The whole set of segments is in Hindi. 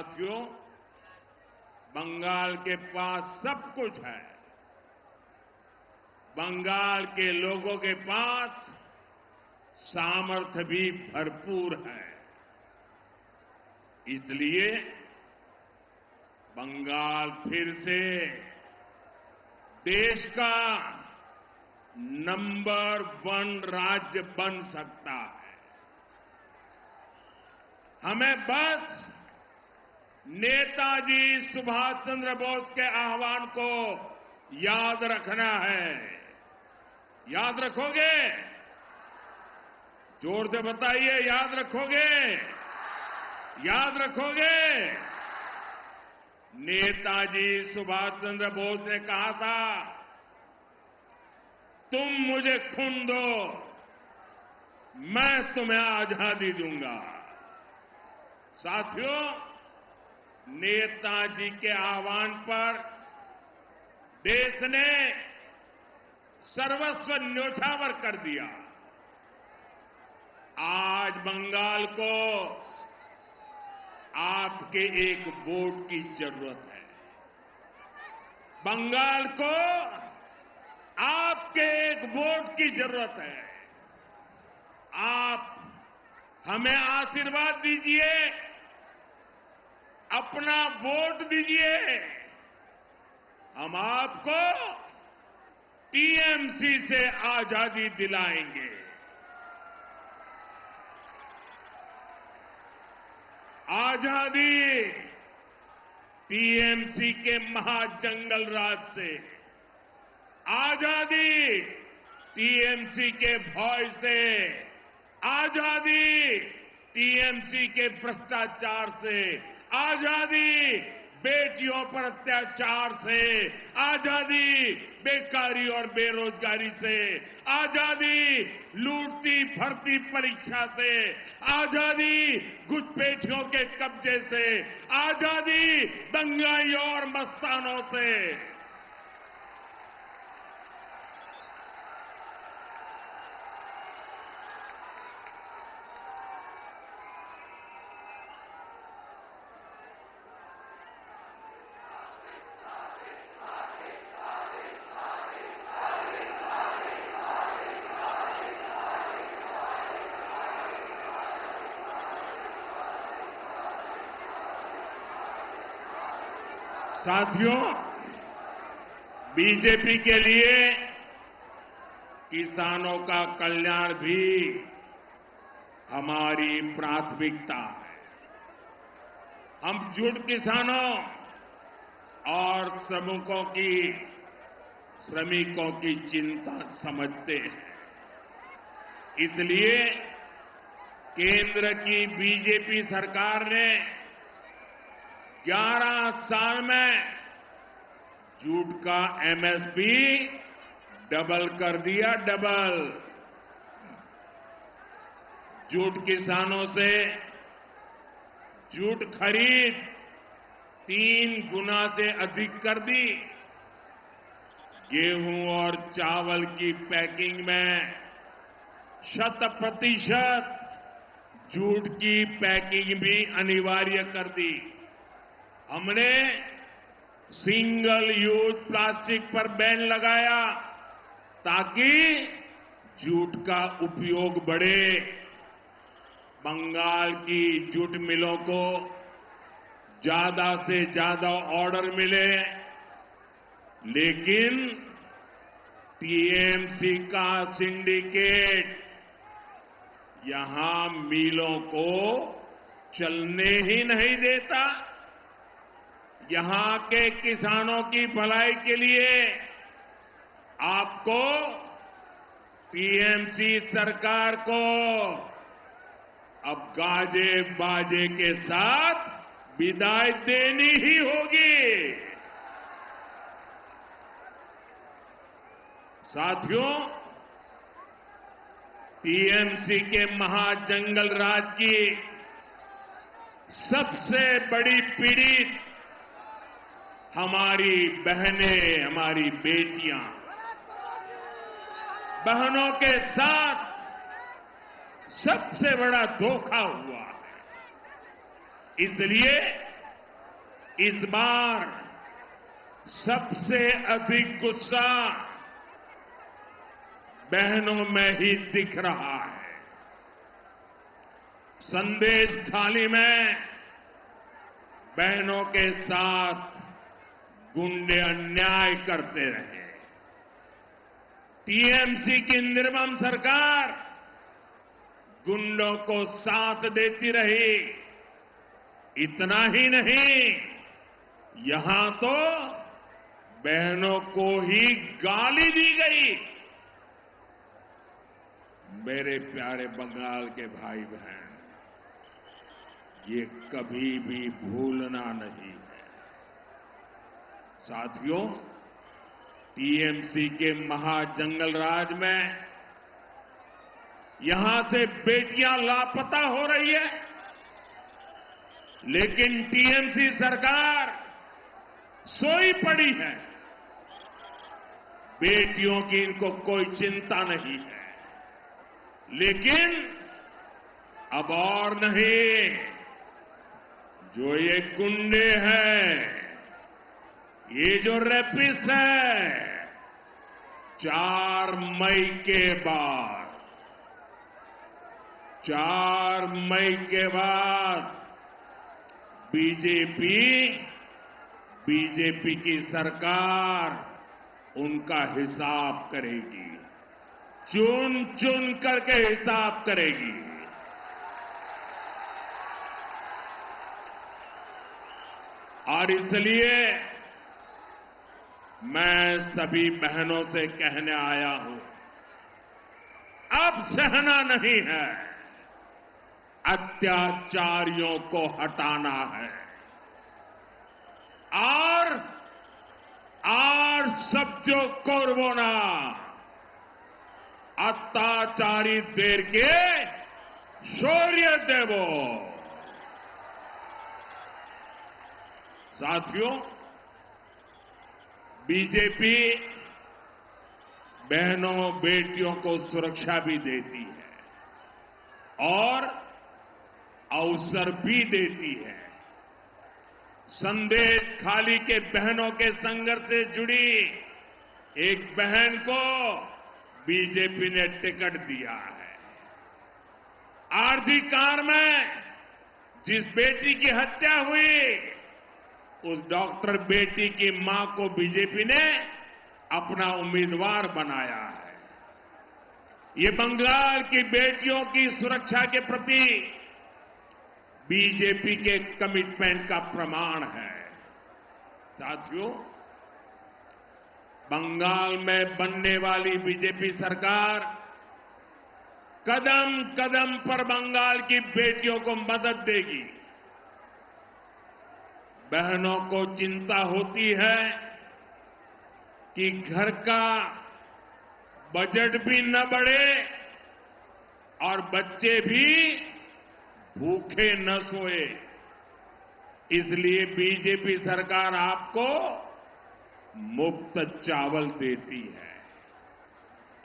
साथियों, बंगाल के पास सब कुछ है। बंगाल के लोगों के पास सामर्थ्य भी भरपूर है। इसलिए बंगाल फिर से देश का नंबर 1 राज्य बन सकता है। हमें बस नेताजी सुभाष चंद्र बोस के आह्वान को याद रखना है। याद रखोगे? जोर से बताइए, याद रखोगे? याद रखोगे? नेताजी सुभाष चंद्र बोस ने कहा था, तुम मुझे खून दो, मैं तुम्हें आजादी दूंगा। साथियों, नेताजी के आह्वान पर देश ने सर्वस्व न्योछावर कर दिया। आज बंगाल को आपके एक वोट की जरूरत है। बंगाल को आपके एक वोट की जरूरत है। आप हमें आशीर्वाद दीजिए, अपना वोट दीजिए। हम आपको टीएमसी से आजादी दिलाएंगे। आजादी टीएमसी के महाजंगल राज से, आजादी टीएमसी के भय से, आजादी टीएमसी के भ्रष्टाचार से, आजादी बेटियों पर अत्याचार से, आजादी बेकारी और बेरोजगारी से, आजादी लूटती भर्ती परीक्षा से, आजादी घुसपैठियों के कब्जे से, आजादी दंगाइयों और मस्तानों से। साथियों, बीजेपी के लिए किसानों का कल्याण भी हमारी प्राथमिकता है। हम जुट किसानों और श्रमिकों की चिंता समझते हैं। इसलिए केंद्र की बीजेपी सरकार ने 11 साल में जूट का एमएसपी डबल कर दिया, डबल। जूट किसानों से जूट खरीद 3 गुना से अधिक कर दी। गेहूं और चावल की पैकिंग में 100% जूट की पैकिंग भी अनिवार्य कर दी। हमने सिंगल यूज प्लास्टिक पर बैन लगाया ताकि जूट का उपयोग बढ़े। बंगाल की जूट मिलों को ज्यादा से ज्यादा ऑर्डर मिले, लेकिन टीएमसी का सिंडिकेट यहां मिलों को चलने ही नहीं देता। यहां के किसानों की भलाई के लिए आपको टीएमसी सरकार को अब गाजे बाजे के साथ विदाई देनी ही होगी। साथियों, टीएमसी के महाजंगल राज की सबसे बड़ी पीड़ित हमारी बहनें, हमारी बेटियां। बहनों के साथ सबसे बड़ा धोखा हुआ है। इसलिए इस बार सबसे अधिक गुस्सा बहनों में ही दिख रहा है। संदेश खाली में बहनों के साथ गुंडे अन्याय करते रहे। टीएमसी की निर्मम सरकार गुंडों को साथ देती रही। इतना ही नहीं, यहां तो बहनों को ही गाली दी गई। मेरे प्यारे बंगाल के भाई बहन, ये कभी भी भूलना नहीं है। साथियों, टीएमसी के महाजंगल राज में यहां से बेटियां लापता हो रही है, लेकिन टीएमसी सरकार सोई पड़ी है। बेटियों की इनको कोई चिंता नहीं है। लेकिन अब और नहीं, जो ये गुंडे हैं, ये जो रेपिस्ट है, 4 मई के बाद बीजेपी की सरकार उनका हिसाब करेगी, चुन चुन करके हिसाब करेगी। और इसलिए मैं सभी बहनों से कहने आया हूं, अब सहना नहीं है, अत्याचारियों को हटाना है। और सत्यो कोरबोना, अत्याचारी देर के शौर्य देवो। साथियों, बीजेपी बहनों बेटियों को सुरक्षा भी देती है और अवसर भी देती है। संदेश खाली के बहनों के संघर्ष से जुड़ी एक बहन को बीजेपी ने टिकट दिया है। आरजी कार में जिस बेटी की हत्या हुई, उस डॉक्टर बेटी की मां को बीजेपी ने अपना उम्मीदवार बनाया है। ये बंगाल की बेटियों की सुरक्षा के प्रति बीजेपी के कमिटमेंट का प्रमाण है। साथियों, बंगाल में बनने वाली बीजेपी सरकार कदम कदम पर बंगाल की बेटियों को मदद देगी। बहनों को चिंता होती है कि घर का बजट भी न बढ़े और बच्चे भी भूखे न सोए। इसलिए बीजेपी सरकार आपको मुफ्त चावल देती है।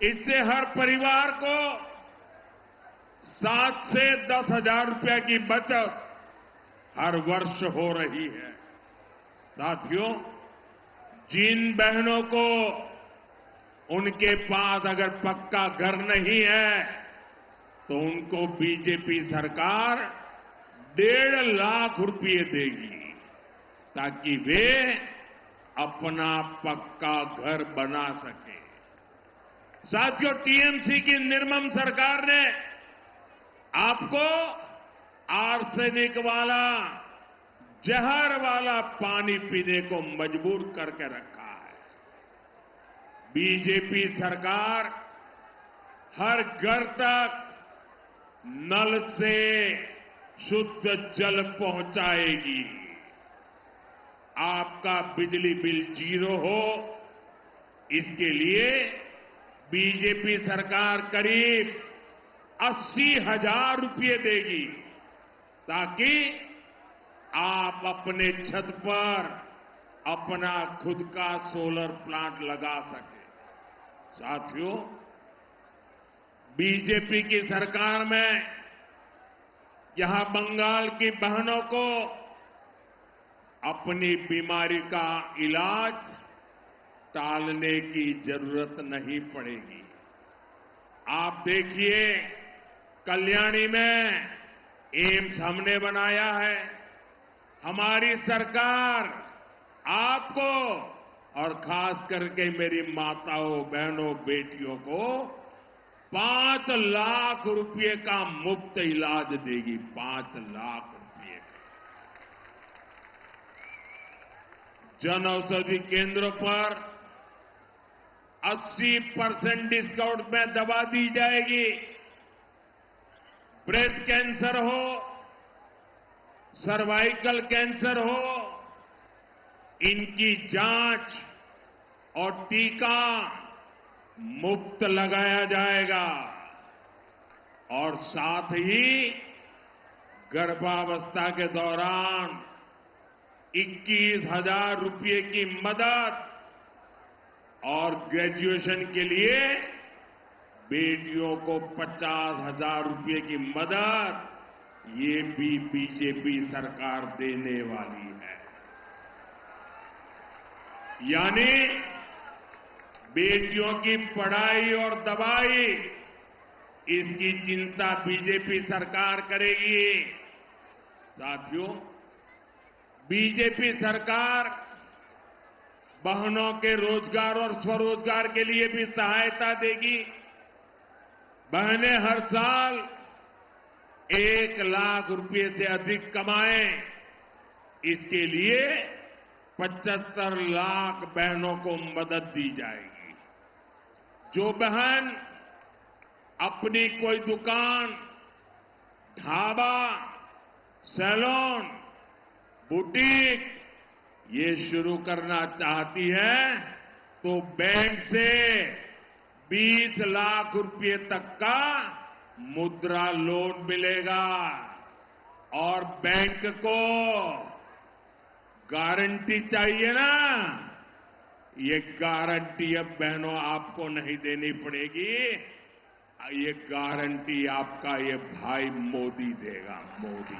इससे हर परिवार को 7 से 10 हजार रुपए की बचत हर वर्ष हो रही है। साथियों, जिन बहनों को उनके पास अगर पक्का घर नहीं है, तो उनको बीजेपी सरकार 1.5 लाख रुपए देगी, ताकि वे अपना पक्का घर बना सके। साथियों, टीएमसी की निर्मम सरकार ने आपको आर्सेनिक वाला, जहर वाला पानी पीने को मजबूर करके रखा है। बीजेपी सरकार हर घर तक नल से शुद्ध जल पहुंचाएगी। आपका बिजली बिल 0 हो, इसके लिए बीजेपी सरकार करीब 80,000 रुपये देगी, ताकि आप अपने छत पर अपना खुद का सोलर प्लांट लगा सके। साथियों, बीजेपी की सरकार में यहां बंगाल की बहनों को अपनी बीमारी का इलाज टालने की जरूरत नहीं पड़ेगी। आप देखिए, कल्याणी में एम्स हमने बनाया है। हमारी सरकार आपको और खास करके मेरी माताओं, बहनों, बेटियों को 5 लाख रुपए का मुफ्त इलाज देगी। 5 लाख रुपए का। जन औषधि केंद्रों पर 80% डिस्काउंट में दवा दी जाएगी। ब्रेस्ट कैंसर हो, सर्वाइकल कैंसर हो, इनकी जांच और टीका मुफ्त लगाया जाएगा। और साथ ही गर्भावस्था के दौरान 21,000 रुपये की मदद और ग्रेजुएशन के लिए बेटियों को 50,000 रुपये की मदद, ये भी बीजेपी सरकार देने वाली है। यानी बेटियों की पढ़ाई और दवाई, इसकी चिंता बीजेपी सरकार करेगी। साथियों, बीजेपी सरकार बहनों के रोजगार और स्वरोजगार के लिए भी सहायता देगी। बहनें हर साल 1 लाख रुपए से अधिक कमाएं, इसके लिए 75 लाख बहनों को मदद दी जाएगी। जो बहन अपनी कोई दुकान, ढाबा, सैलून, बुटीक ये शुरू करना चाहती है, तो बैंक से 20 लाख रुपए तक का मुद्रा लोन मिलेगा। और बैंक को गारंटी चाहिए ना, ये गारंटी अब बहनों आपको नहीं देनी पड़ेगी। ये गारंटी आपका ये भाई मोदी देगा, मोदी।